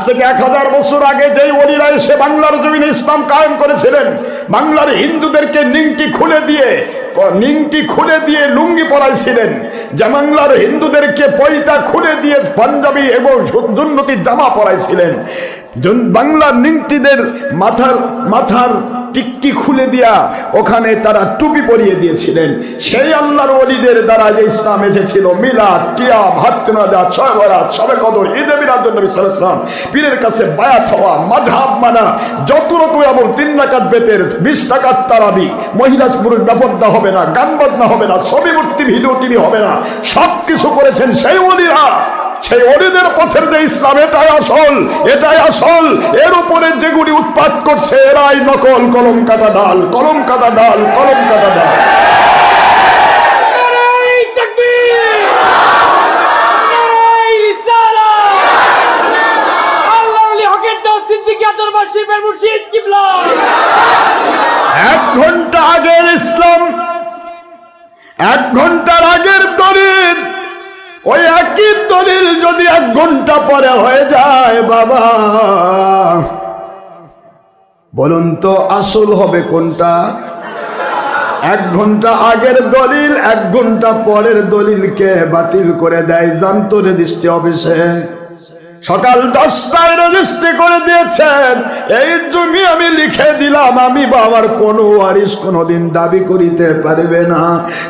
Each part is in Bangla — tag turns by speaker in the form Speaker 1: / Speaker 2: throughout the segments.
Speaker 1: থেকে 1000 বছর আগে যেই ওলিরা এসে বাংলার জমিনে ইসলাম কায়েম করেছিলেন, বাংলার হিন্দুদেরকে নিংটি খুলে দিয়ে লুঙ্গি পরাইছিলেন, যে বাংলার হিন্দুদেরকে পয়তা খুলে দিয়ে পাঞ্জাবি এবং সুন্নতির জামা পরাইছিলেন, বাংলার নিংটিদের মাথার টিক্কি খুলে দিয়া ওখানে তারা টুপি পরিয়ে দিয়েছিলেন। সেই আল্লাহর ওলিদের দ্বারা যে ইসলাম এসেছিল, মিলাদ, কিয়াম, হাত্তুনাদা, ছয় বরাত, শবে কদর, ঈদে মিলাদুন নবী সাল্লাল্লাহু আলাইহি ওয়াসাল্লাম, পীরের কাছে বায়াত হওয়া, মাযহাব মানা, যত রকম আমল, 3 রাকাত বেতের, 20 রাকাত তারাবি, মহিলা পুরুষ বেপরদা হবে না, গান বাজনা হবে না, ছবি মূর্তি ভিডিও টিভি হবে না, সবকিছু করেছেন সেই ওলিরা। সেই ওলিদের পথের যে ইসলাম, এটাই আসল। এর উপরে যেগুলি উৎপাত করছে এরাই নকল, কলম কাটা ডাল। এক ঘন্টা আগের ইসলাম, 1 ঘন্টার আগের দলিল, ওই একই দলিল যদি 1 ঘন্টা পরে হয়ে যায়, বাবা বলুন তো আসল হবে কোনটা? 1 ঘন্টা আগের দলিল 1 ঘন্টা পরের দলিলকে বাতিল করে দেয় জানতো রেজিস্ট্রি অফিসে। সকাল 10টায় রেজিস্ট্রি করে দিয়েছেন, এই জমি আমি লিখে দিলাম, আমি বাবার কোনো ওয়ারিশ কোনোদিন দাবি করিতে পারবে না,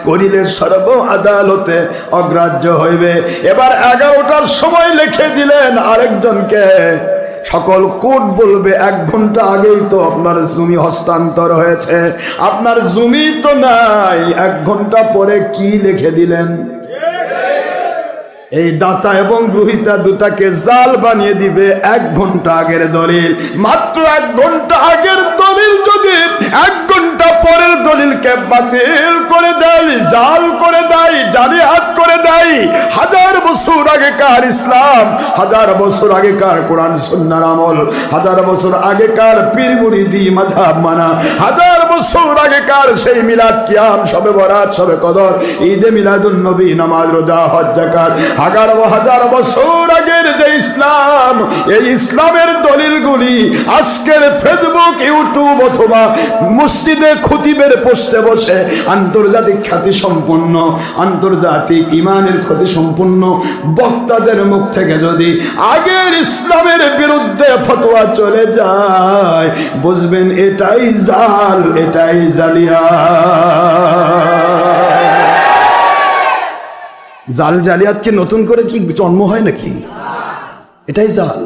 Speaker 1: করিলে সর্ব আদালতে অগ্রাহ্য হইবে। এবার 11টার সময় লিখে দিলেন আরেকজনকে, সকল কোর্ট বলবে 1 ঘন্টা আগেই তো আপনার জমি হস্তান্তর হয়েছে, আপনার জমি তো নাই, 1 ঘন্টা পরে কি লিখে দিলেন? এই দাতা এবং গ্রহিতা দুটাকে জাল বানিয়ে দিবে 1 ঘন্টা আগের দলিল। মাত্র 1 ঘন্টা আগের দলিল যদি 1 ঘন্টা পরের দলিলকে বাতিল করে দেয়, জাল করে দেয়, জালিয়াত করে দেয়, 1000 বছর আগেকার ইসলাম, 1000 বছর আগেকার কোরআন সুন্নাহর আমল, 1000 বছর আগেকার পীর মুরিদি মাযহাব মানা, 1000 বছর আগেকার সেই মিলাদ, কিয়াম, শবে বরাত, শবে কদর, ঈদে মিলাদুন নবী, নামাজ, রোজা, হজ, যাকাত, 1000 বছর আগের যে ইসলাম, এই ইসলামের দলিলগুলি আজকের ফেসবুক, ইউটিউব অথবা মসজিদে খতিবের পোস্টে বসে আন্তর্জাতিক খ্যাতি সম্পন্ন, আন্তর্জাতিক ইমানের খ্যাতি সম্পন্ন বক্তাদের মুখ থেকে যদি আগের ইসলামের বিরুদ্ধে ফতোয়া চলে যায়, বুঝবেন এটাই জাল, এটাই জালিয়াত। জালিয়াত কি নতুন করে কি জন্ম হয় নাকি? এটাই জাল।